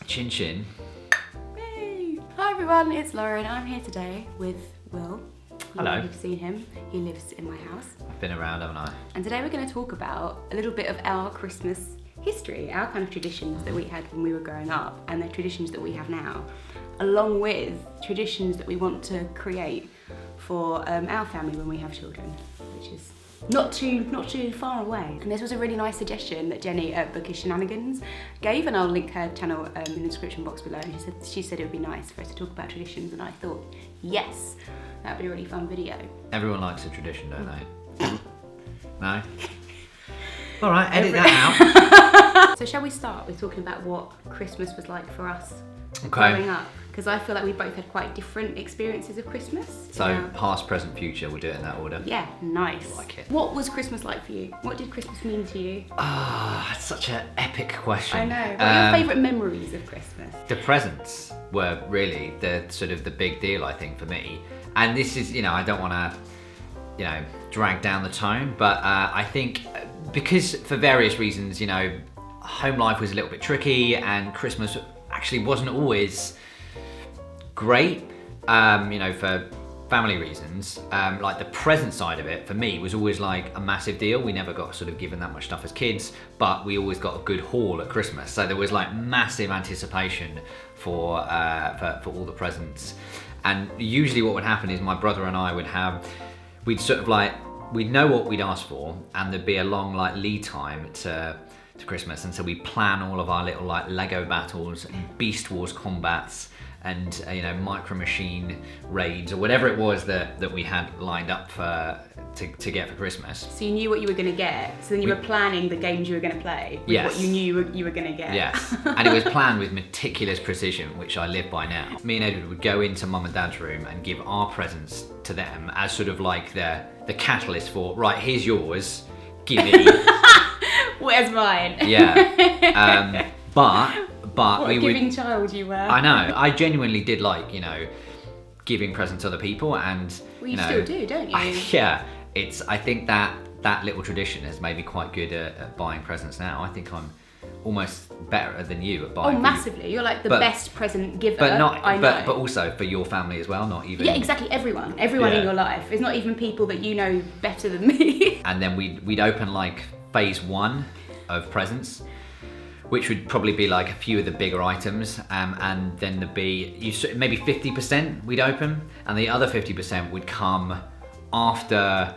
Chin chin. Hey. Hi everyone, it's Lauren. I'm here today with Will. Hello. You've seen him. He lives in my house. I've been around, haven't I? And today we're going to talk about a little bit of our Christmas history, our kind of traditions that we had when we were growing up and the traditions that we have now, along with traditions that we want to create for our family when we have children, which is not too far away. And this was a really nice suggestion that Jenny at Bookish Shenanigans gave, and I'll link her channel in the description box below. And she said it would be nice for us to talk about traditions, and I thought, yes, that'd be a really fun video. Everyone likes a tradition, don't they? No? All right, edit that out. So shall we start with talking about what Christmas was like for us Okay. growing up? Because I feel like we both had quite different experiences of Christmas. So, past, present, future, we'll do it in that order. Yeah, nice. I like it. What was Christmas like for you? What did Christmas mean to you? It's such an epic question. I know. What are your favourite memories of Christmas? The presents were really the sort of the big deal, I think, for me. And this is, I don't want to, drag down the tone, but I think because for various reasons, home life was a little bit tricky and Christmas actually wasn't always great, for family reasons. Like the present side of it for me was always like a massive deal. We never got sort of given that much stuff as kids, but we always got a good haul at Christmas. So there was like massive anticipation for all the presents. And usually what would happen is my brother and I we'd know what we'd ask for, and there'd be a long like lead time to Christmas, and so we plan all of our little like Lego battles and Beast Wars combats and micro machine raids or whatever it was that we had lined up to get for Christmas. So you knew what you were going to get, so then you were planning the games you were going to play with Yes. what you knew you were going to get. Yes, and it was planned with meticulous precision, which I live by now. Me and Edward would go into Mum and Dad's room and give our presents to them as sort of like the catalyst for, right, here's yours, give me. Where's mine? Yeah. But What we a would. giving child you were. I know. I genuinely did like, giving presents to other people, and Well, you still do, don't you? Yeah. I think that little tradition has made me quite good at buying presents now. I think I'm almost better than you at buying. Oh, massively. You're like the best present giver. But not. I know. But also for your family as well. Not even. Yeah, exactly. Everyone in Yeah. your life. It's not even people that you know better than me. And then we'd open like phase 1 of presents, which would probably be like a few of the bigger items, and then there'd be maybe 50% we'd open, and the other 50% would come after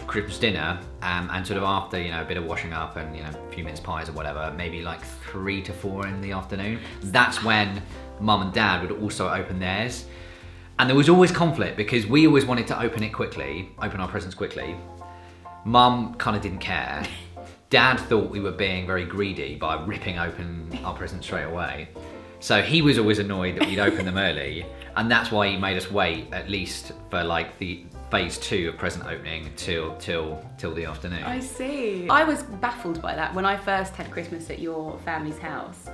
Christmas dinner, and sort of after a bit of washing up and a few mince pies or whatever, maybe like 3 to 4 in the afternoon. That's when Mum and Dad would also open theirs, and there was always conflict because we always wanted to open our presents quickly. Mum kind of didn't care. Dad thought we were being very greedy by ripping open our presents straight away. So he was always annoyed that we'd open them early, and that's why he made us wait at least for like the phase 2 of present opening till the afternoon. I see. I was baffled by that when I first had Christmas at your family's house.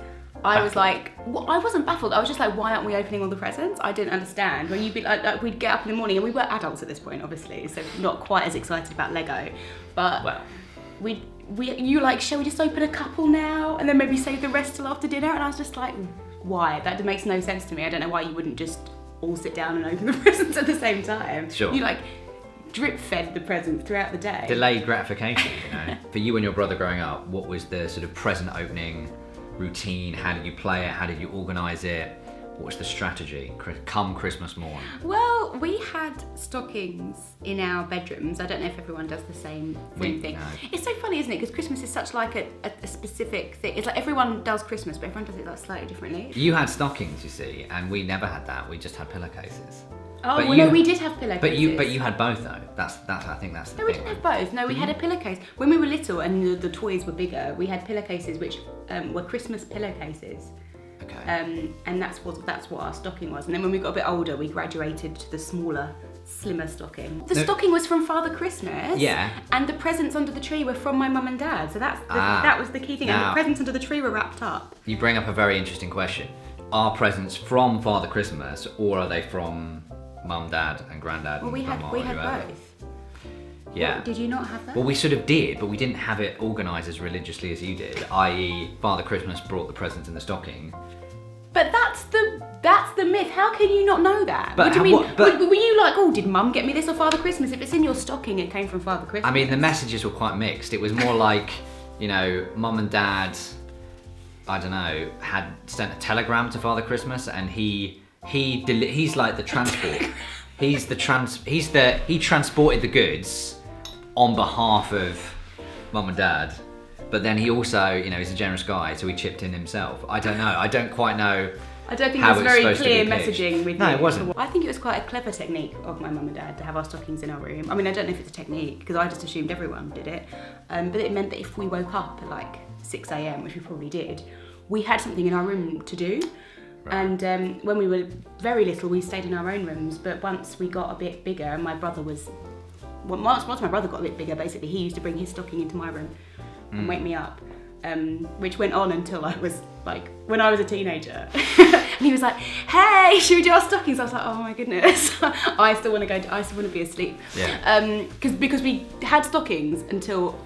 I was like, well, I wasn't baffled. I was just like, why aren't we opening all the presents? I didn't understand. When you'd be like, we'd get up in the morning, and we were adults at this point, obviously, so not quite as excited about Lego, but Well, you like, shall we just open a couple now and then maybe save the rest till after dinner? And I was just like, why? That makes no sense to me. I don't know why you wouldn't just all sit down and open the presents at the same time. Sure. You like drip fed the present throughout the day. delayed gratification, For you and your brother growing up, what was the sort of present opening routine? How did you play it? How did you organise it? What was the strategy come Christmas morn? Well, we had stockings in our bedrooms. I don't know if everyone does the same thing. No. It's so funny, isn't it? Because Christmas is such like a specific thing. It's like everyone does Christmas, but everyone does it like slightly differently. You had stockings, you see, and we never had that. We just had pillowcases. Oh, But well, you- no, we did have pillowcases. But you had both though. That's I think that's the No, we thing. didn't have both. No, we had a pillowcase. When we were little and the toys were bigger, we had pillowcases which were Christmas pillowcases. Okay. And that's what our stocking was. And then when we got a bit older, we graduated to the smaller, slimmer stocking. The stocking was from Father Christmas. Yeah. And the presents under the tree were from my mum and dad. So that was the key thing. And Now- the presents under the tree were wrapped up. You bring up a very interesting question. Are presents from Father Christmas, or are they from Mum, Dad, and Granddad? Well, we and had Grandma, we or had whoever? both. Yeah. What, did you not have that? Well, we sort of did, but we didn't have it organised as religiously as you did. I.e., Father Christmas brought the presents in the stocking, But that's the myth. How can you not know that? But what do you mean? but- were you like, oh, did Mum get me this or Father Christmas? If it's in your stocking, it came from Father Christmas. I mean, the messages were quite mixed. It was more like, you know, Mum and Dad, I don't know, had sent a telegram to Father Christmas, and he's like the transport. He transported the goods on behalf of Mum and Dad. But then he also, you know, he's a generous guy, so he chipped in himself. I don't know. I don't quite know. I don't think how it was it's very supposed to clear be pitched. messaging with No, you. it wasn't. I think it was quite a clever technique of my mum and dad to have our stockings in our room. I mean, I don't know if it's a technique, because I just assumed everyone did it. But it meant that if we woke up at like 6 a.m, which we probably did, we had something in our room to do. Right. And when we were very little, we stayed in our own rooms. But once we got a bit bigger, and my brother was... once my brother got a bit bigger, basically, he used to bring his stocking into my room and wake me up. Which went on until I was like, when I was a teenager. And he was like, hey, should we do our stockings? I was like, oh my goodness. I still want to be asleep. Yeah. Because we had stockings until,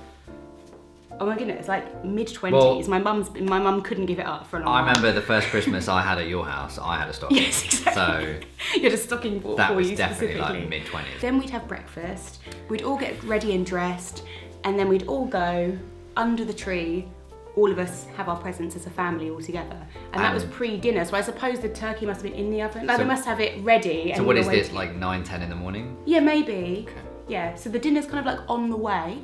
oh my goodness, like mid-20s. Well, my mum couldn't give it up for a long time. I remember the first Christmas I had at your house, I had a stocking. Yes, exactly. So you had a stocking bought that for was you definitely specifically. like mid-20s. Then we'd have breakfast, we'd all get ready and dressed, and then we'd all go under the tree. All of us have our presents as a family all together, and that was pre-dinner. So I suppose the turkey must have been in the oven. Like, they must have it ready. So what is this, like 9-10 in the morning? Yeah, maybe. Okay. Yeah. So the dinner's kind of like on the way,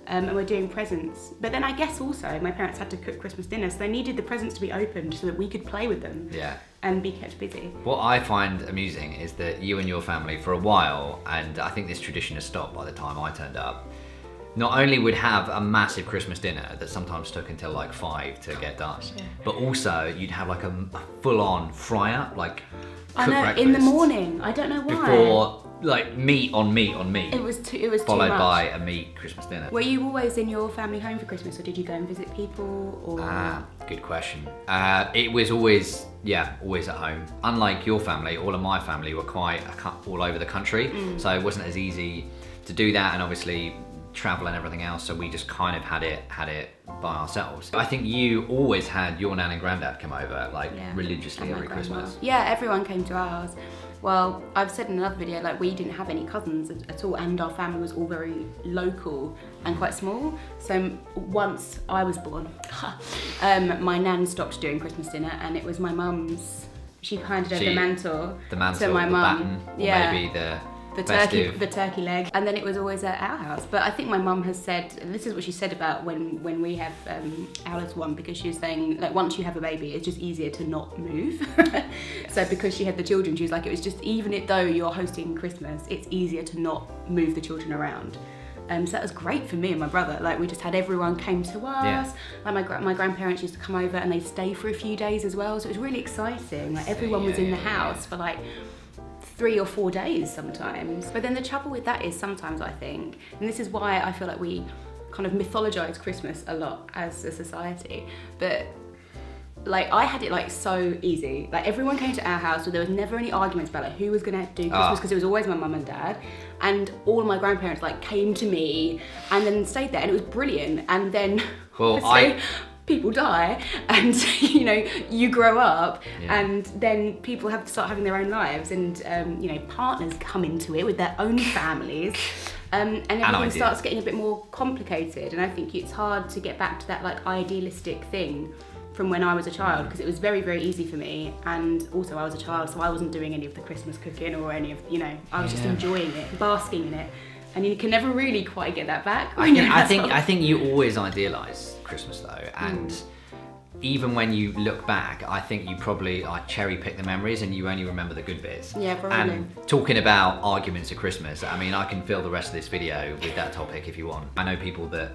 and we're doing presents. But then I guess also my parents had to cook Christmas dinner, so they needed the presents to be opened so that we could play with them. Yeah. And be kept busy. What I find amusing is that you and your family, for a while, and I think this tradition has stopped by the time I turned up, not only would have a massive Christmas dinner that sometimes took until like 5 to get done, but also you'd have like a full-on fry-up, like I cooked know, breakfast in the morning. I don't know why. before, like meat on meat on meat. It was too much. Followed by a meat Christmas dinner. Were you always in your family home for Christmas, or did you go and visit people? Or Good question. It was always at home. Unlike your family, all of my family were quite all over the country, so it wasn't as easy to do that, and obviously travel and everything else, so we just kind of had it by ourselves. I think you always had your nan and granddad come over religiously and my every grandma. Christmas. Yeah, everyone came to ours. Well, I've said in another video, like, we didn't have any cousins at all, and our family was all very local and quite small. So once I was born, my nan stopped doing Christmas dinner, and it was my mum's. She handed over the mantle to my the mum. baton, or maybe the turkey leg, and then it was always at our house. But I think my mum has said, and this is what she said about when we have our little one, because she was saying, like, once you have a baby, it's just easier to not move. So because she had the children, she was like, it was just, even though you're hosting Christmas, it's easier to not move the children around. So that was great for me and my brother. Like, we just had everyone came to us. Yeah. Like my grandparents used to come over, and they'd stay for a few days as well. So it was really exciting. Like, everyone was in the house for like 3 or 4 days sometimes. But then the trouble with that is sometimes, I think, and this is why I feel like we kind of mythologize Christmas a lot as a society, but like, I had it like so easy. Like, everyone came to our house, so there was never any arguments about like who was gonna do Christmas, because it was always my mum and dad, and all of my grandparents like came to me and then stayed there, and it was brilliant. And then people die, and you know, you grow up, and then people have to start having their own lives, and you know, partners come into it with their own families, and everything starts getting a bit more complicated. And I think it's hard to get back to that like idealistic thing from when I was a child, because it was very, very easy for me, and also I was a child, so I wasn't doing any of the Christmas cooking or any of, you know, I was just enjoying it, basking in it. And you can never really quite get that back. I think you always idealise Christmas though, and even when you look back, I think you probably cherry pick the memories, and you only remember the good bits. Yeah, probably. And talking about arguments at Christmas, I mean, I can fill the rest of this video with that topic if you want. I know people that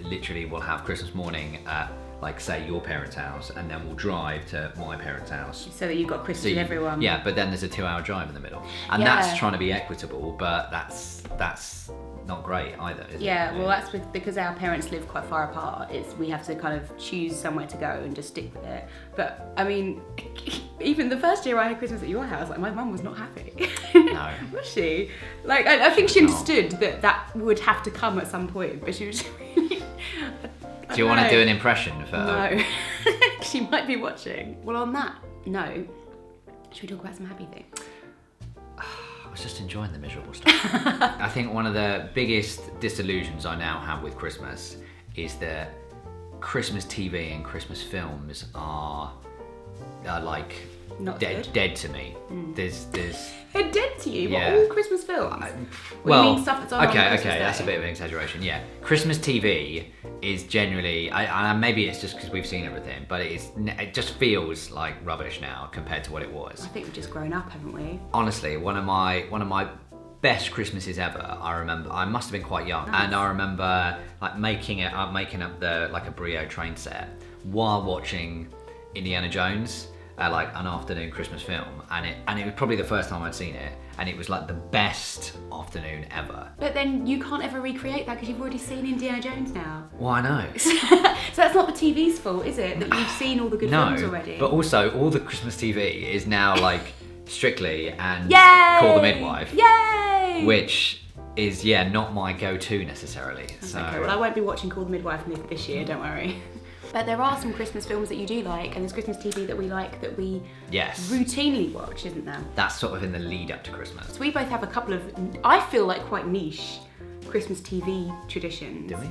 literally will have Christmas morning at, like, say, your parents' house, and then we'll drive to my parents' house. So that you've got Christmas with everyone. Yeah, but then there's a 2-hour drive in the middle. And that's trying to be equitable, but that's not great either, is it? Yeah, well, that's because our parents live quite far apart. We have to kind of choose somewhere to go and just stick with it. But I mean, even the first year I had Christmas at your house, like, my mum was not happy. No. Was she? Like, I think she understood that would have to come at some point, but she was really... Do you want to do an impression for No. she might be watching. Well, on that note, should we talk about some happy things? I was just enjoying the miserable stuff. I think one of the biggest disillusions I now have with Christmas is that Christmas TV and Christmas films are like Not dead to me. There's They're dead to you? Yeah. What, all Christmas films? well, you mean stuff that's on okay, Christmas Day? that's a bit of an exaggeration. Yeah, Christmas TV is generally, maybe it's just because we've seen everything, but it just feels like rubbish now compared to what it was. I think we've just grown up, haven't we? Honestly, one of my best Christmases ever. I remember I must have been quite young, Nice. and I remember like making up the like a Brio train set while watching Indiana Jones. Like an afternoon Christmas film, and it was probably the first time I'd seen it, and it was like the best afternoon ever. But then you can't ever recreate that because you've already seen Indiana Jones now. Well, I know. So that's not the TV's fault, is it? That you've seen all the good films already? But also all the Christmas TV is now like Strictly and Yay! Call the Midwife, Yay! which is not my go-to necessarily. So Okay, well, I won't be watching Call the Midwife this year, don't worry. But there are some Christmas films that you do like, and there's Christmas TV that we like that we yes, routinely watch, isn't there? that's sort of in the lead up to Christmas. So we both have a couple of, I feel like quite niche Christmas TV traditions. Do we?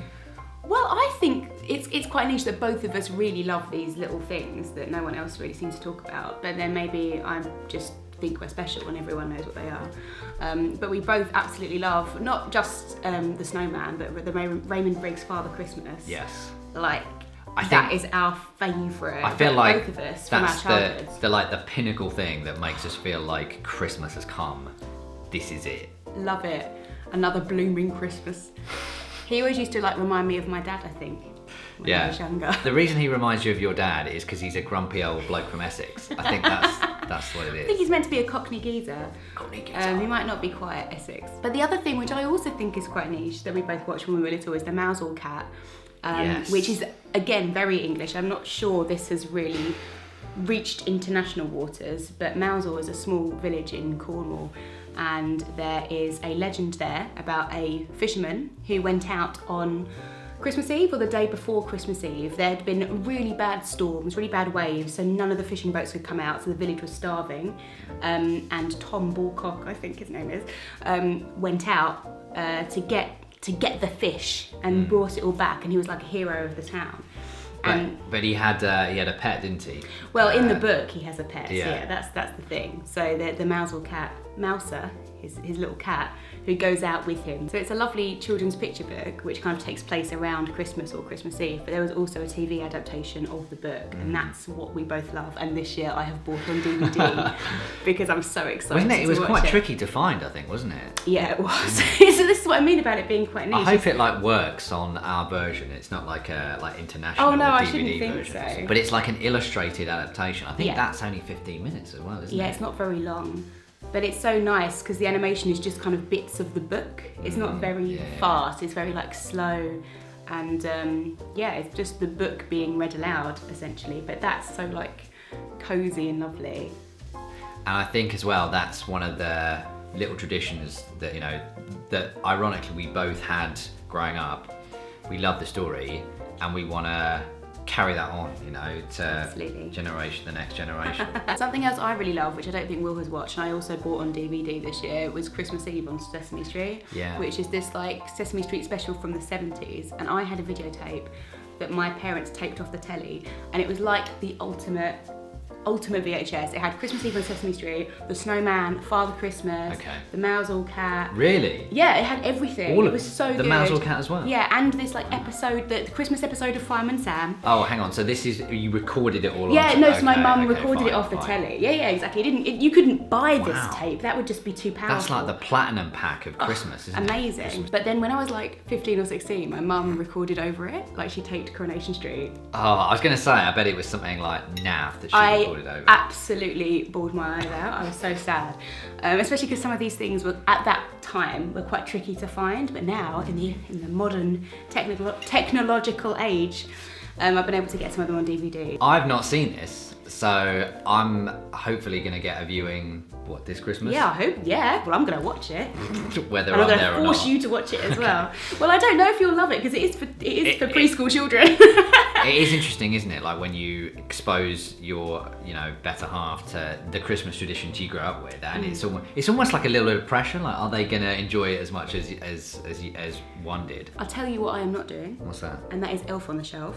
Well, I think it's quite niche that both of us really love these little things that no one else really seems to talk about. But then maybe I just think we're special and everyone knows what they are. But we both absolutely love not just the Snowman, but the Raymond Briggs Father Christmas. Yes. Like, I think that is our favourite. I feel like both of us from our that's childhoods. the pinnacle thing that makes us feel like Christmas has come. This is it. Love it. Another blooming Christmas. He always used to like remind me of my dad, I think, when I was younger. The reason he reminds you of your dad is because he's a grumpy old bloke from Essex. I think that's what it is. I think he's meant to be a Cockney geezer. Cockney geezer. He might not be quite Essex. But the other thing, which I also think is quite niche, that we both watched when we were little, is the Mousehole Cat. Yes. Which is, again, very English. I'm not sure this has really reached international waters, but Mousehole is a small village in Cornwall, and there is a legend there about a fisherman who went out on Christmas Eve or the day before Christmas Eve. There had been really bad storms, really bad waves, so none of the fishing boats could come out, so the village was starving. And Tom Balcock, I think his name is, went out to get the fish and brought it all back, and he was like a hero of the town. But he had a pet, didn't he? Well, in the book he has a pet. Yeah. Yeah, that's the thing. So the Mousehole Cat, Mouser, his little cat, who goes out with him. So it's a lovely children's picture book which kind of takes place around Christmas or Christmas Eve. But there was also a TV adaptation of the book, and that's what we both love. And this year I have bought on DVD because I'm so excited. Wasn't it? It was to quite watch tricky to find, I think, wasn't it? Yeah, it was. So this is what I mean about it being quite niche. I hope it like works on our version. It's not like a international Oh, no, I DVD shouldn't think version. so. But it's like an illustrated adaptation. I think Yeah. that's only 15 minutes as well, isn't it? Yeah, it's not very long, but it's so nice because the animation is just kind of bits of the book. It's not very fast, it's very like slow, and it's just the book being read aloud essentially, but that's so like cozy and lovely. And I think as well that's one of the little traditions that that ironically we both had growing up. We love the story and we want to carry that on, to Absolutely. the next generation. Something else I really love, which I don't think Will has watched, and I also bought on DVD this year, was Christmas Eve on Sesame Street, which is this like Sesame Street special from the 70s, and I had a videotape that my parents taped off the telly, and it was like the ultimate VHS. It had Christmas Eve on Sesame Street, the Snowman, Father Christmas, the Mousehole Cat. Really? Yeah, it had everything. It was so good. The Mousehole Cat as well? Yeah, and this like episode, the Christmas episode of Fireman Sam. Oh, hang on. So this is, you recorded it all? Yeah, onto, no, so my mum okay, recorded it off the telly. Yeah, exactly. You couldn't buy this tape. That would just be too powerful. That's like the platinum pack of Christmas, isn't it? Amazing. But then when I was like 15 or 16, my mum recorded over it. Like she taped Coronation Street. Oh, I was going to say, I bet it was something like NAF that she recorded over. Absolutely bawled my eyes out. I was so sad, especially because some of these things were at that time were quite tricky to find. But now, in the modern technological age, I've been able to get some of them on DVD. I've not seen this, so I'm hopefully going to get a viewing this Christmas. Yeah, I hope. Yeah, well, I'm going to watch it. Whether And I'm I'm there or going to force not. you to watch it as well. Well, I don't know if you'll love it because it is for preschool children. It is interesting, isn't it? Like when you expose your, better half to the Christmas traditions you grew up with, and it's almost like a little bit of pressure. Like, are they gonna enjoy it as much as one did? I'll tell you what I am not doing. What's that? And that is Elf on the Shelf.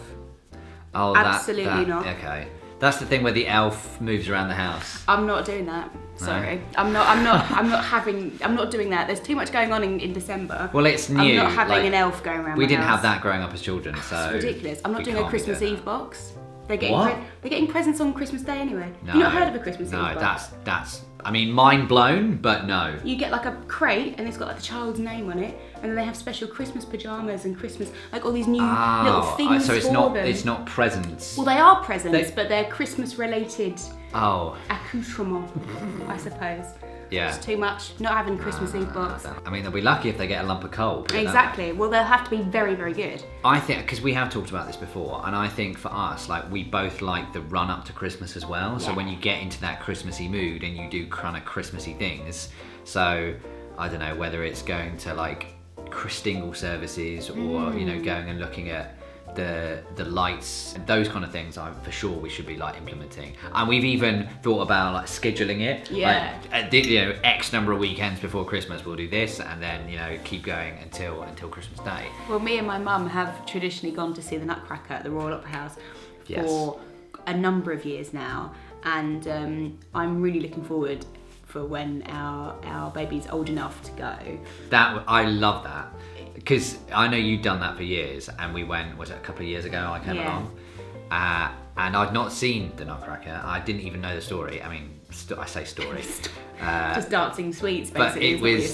Oh, absolutely not. Okay, that's the thing where the elf moves around the house. I'm not doing that. Sorry, No? I'm not doing that. There's too much going on in December. Well, it's new. I'm not having an elf going around. We my didn't house. have that growing up as children, so It's ridiculous. I'm not we doing a can't be Christmas doing Eve that. box. They're getting What? they're getting presents on Christmas Day anyway. No, Have you not heard of a Christmas Eve No, box? that's. I mean, mind blown, but no. You get like a crate and it's got like the child's name on it, and then they have special Christmas pajamas and Christmas, like all these new little things so it's for not them. it's not presents. Well, they are presents, but they're Christmas related Oh. accoutrement, I suppose. Yeah. It's too much. Not having Christmas Eve box. I mean, they'll be lucky if they get a lump of coal. put it that way. Exactly. Well, they'll have to be very, very good. I think, because we have talked about this before, and I think for us, like, we both like the run up to Christmas as well. So Yeah. when you get into that Christmassy mood and you do kind of Christmassy things, so I don't know whether it's going to like Christingle services or going and looking at the lights and those kind of things, for sure we should be like implementing. And we've even thought about like scheduling it. Yeah. Like, X number of weekends before Christmas we'll do this, and then keep going until Christmas Day. Well, me and my mum have traditionally gone to see the Nutcracker at the Royal Opera House Yes. for a number of years now, and I'm really looking forward for when our baby's old enough to go. That I love that, because I know you've done that for years, and we went, was it a couple of years ago I came Yeah. along, and I'd not seen the Nutcracker. I didn't even know the story. I mean, I say story. Just dancing sweets, But basically. it is not really a was,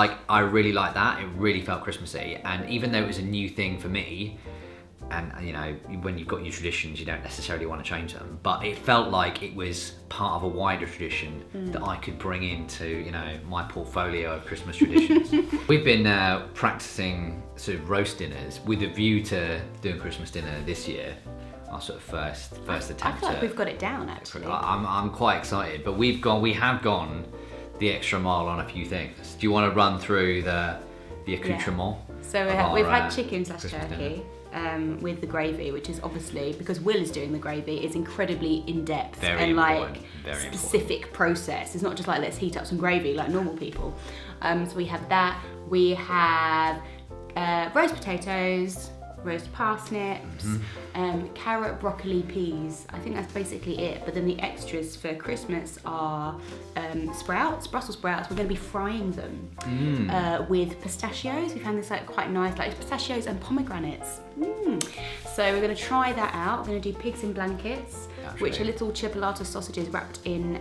story. I really liked that. It really felt Christmassy, and even though it was a new thing for me, and when you've got your traditions, you don't necessarily want to change them, but it felt like it was part of a wider tradition that I could bring into my portfolio of Christmas traditions. We've been practicing sort of roast dinners with a view to doing Christmas dinner this year. Our sort of first attempt. I feel like we've got it down, actually. I'm quite excited, but we have gone the extra mile on a few things. Do you want to run through the accoutrement? So of we've our, had chicken / Christmas turkey with the gravy, which is obviously, because Will is doing the gravy, is incredibly in-depth Very and important, like very specific process. It's not just like let's heat up some gravy like normal people. So we have that. We have roast potatoes, roast parsnips, carrot, broccoli, peas. I think that's basically it. But then the extras for Christmas are sprouts, Brussels sprouts. We're going to be frying them with pistachios. We found this like quite nice, like pistachios and pomegranates. So we're going to try that out. We're going to do pigs in blankets, which are little chipolata sausages wrapped in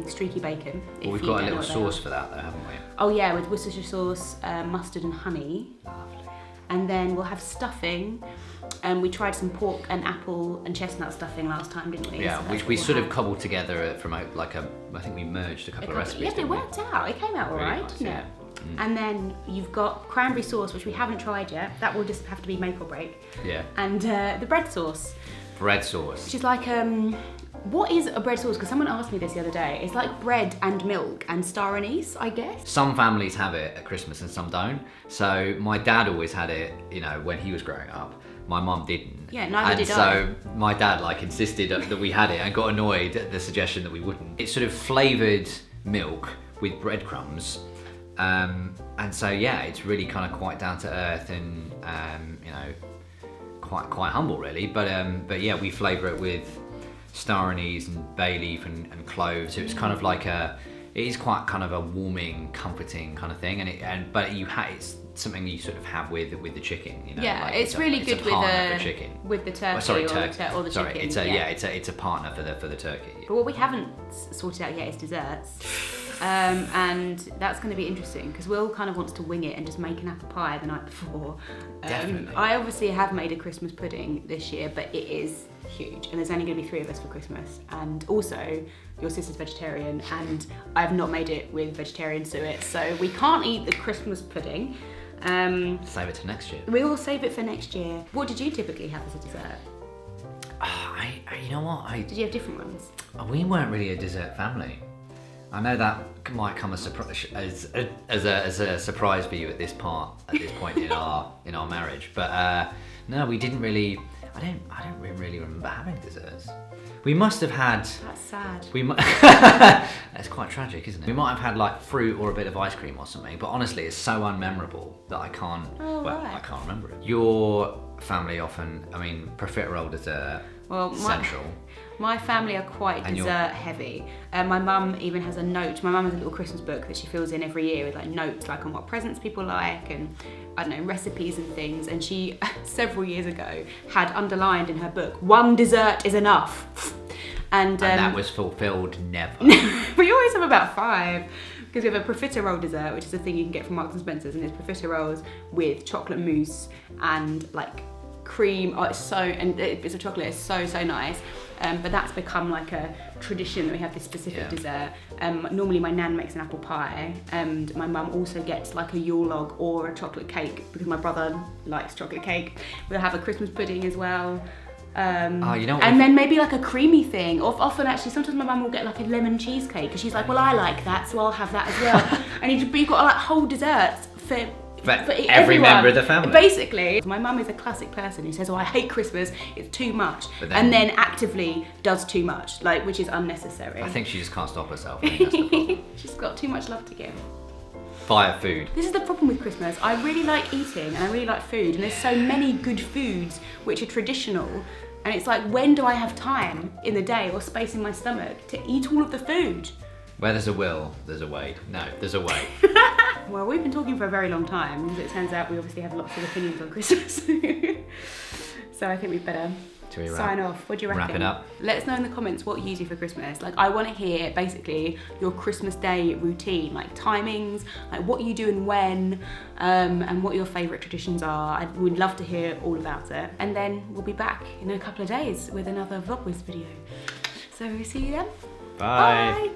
streaky bacon. Well, we've got a little sauce for that though, haven't we? Oh yeah, with Worcestershire sauce, mustard and honey. Lovely. And then we'll have stuffing. We tried some pork and apple and chestnut stuffing last time, didn't we? Yeah, So that's which what we we'll sort of have. cobbled together from I think we merged a couple of recipes. Yeah, it didn't we? worked out. It came out all Really right, nice, didn't yeah. it? And then you've got cranberry sauce, which we haven't tried yet. That will just have to be make or break. Yeah. And the bread sauce, Bread sauce. which is like what is a bread sauce? Because someone asked me this the other day. It's like bread and milk and star anise, I guess. Some families have it at Christmas and some don't. So my dad always had it, when he was growing up. My mum didn't. Yeah, neither did so my dad insisted that we had it and got annoyed at the suggestion that we wouldn't. It's sort of flavoured milk with breadcrumbs. And so yeah, it's really kind of quite down to earth and quite humble really. But yeah, we flavour it with star anise and bay leaf and cloves. So it's kind of like it is quite kind of a warming, comforting kind of thing. But it's something you sort of have with the chicken. Yeah, like it's really good with the turkey or the chicken. It's a partner for the turkey. But what we haven't sorted out yet is desserts. And that's going to be interesting because Will kind of wants to wing it and just make an apple pie the night before. Definitely. I obviously have made a Christmas pudding this year, but it is huge and there's only going to be 3 of us for Christmas. And also, your sister's vegetarian and I've not made it with vegetarian suet, so we can't eat the Christmas pudding. Save it to next year. We will save it for next year. What did you typically have as a dessert? You know what? Did you have different ones? We weren't really a dessert family. I know that might come as a surprise for you at this point in our marriage, but no, we didn't really. I don't really remember having desserts. We must have had. That's sad. That's quite tragic, isn't it? We might have had like fruit or a bit of ice cream or something, but honestly, it's so unmemorable that I can't. Right. I can't remember it. Your family often, profiterole dessert. Well, central. My family are quite dessert heavy. My mum even has a note. My mum has a little Christmas book that she fills in every year with like notes like on what presents people like and I don't know, recipes and things. And she, several years ago, had underlined in her book, 1 dessert is enough. And that was fulfilled never. We always have about 5. Because we have a profiterole dessert, which is a thing you can get from Marks and Spencer's, and it's profiteroles with chocolate mousse and like cream. Oh, it's bits of chocolate. It's so nice. But that's become like a tradition that we have this specific dessert. Normally my nan makes an apple pie, and my mum also gets like a Yule log or a chocolate cake because my brother likes chocolate cake. We'll have a Christmas pudding as well. You know and then maybe like a creamy thing. Or often actually, sometimes my mum will get like a lemon cheesecake because she's like, well, I like that, so I'll have that as well. And you've got like whole desserts for every everyone, member of the family. Basically, my mum is a classic person who says, "Oh, I hate Christmas; it's too much," and then actively does too much, like which is unnecessary. I think she just can't stop herself. I think that's the problem. She's got too much love to give. Fire food. This is the problem with Christmas. I really like eating and I really like food, and there's so many good foods which are traditional. And it's like, when do I have time in the day or space in my stomach to eat all of the food? Where there's a will, there's a way. No, there's a way. Well, we've been talking for a very long time, and it turns out we obviously have lots of opinions on Christmas. So I think we'd better sign off. What do you reckon? Wrap it up. Let us know in the comments what you do for Christmas. Like, I want to hear basically your Christmas Day routine, like timings, like what you do and when, and what your favourite traditions are. I would love to hear all about it. And then we'll be back in a couple of days with another Vlogmas video. So see you then. Bye. Bye.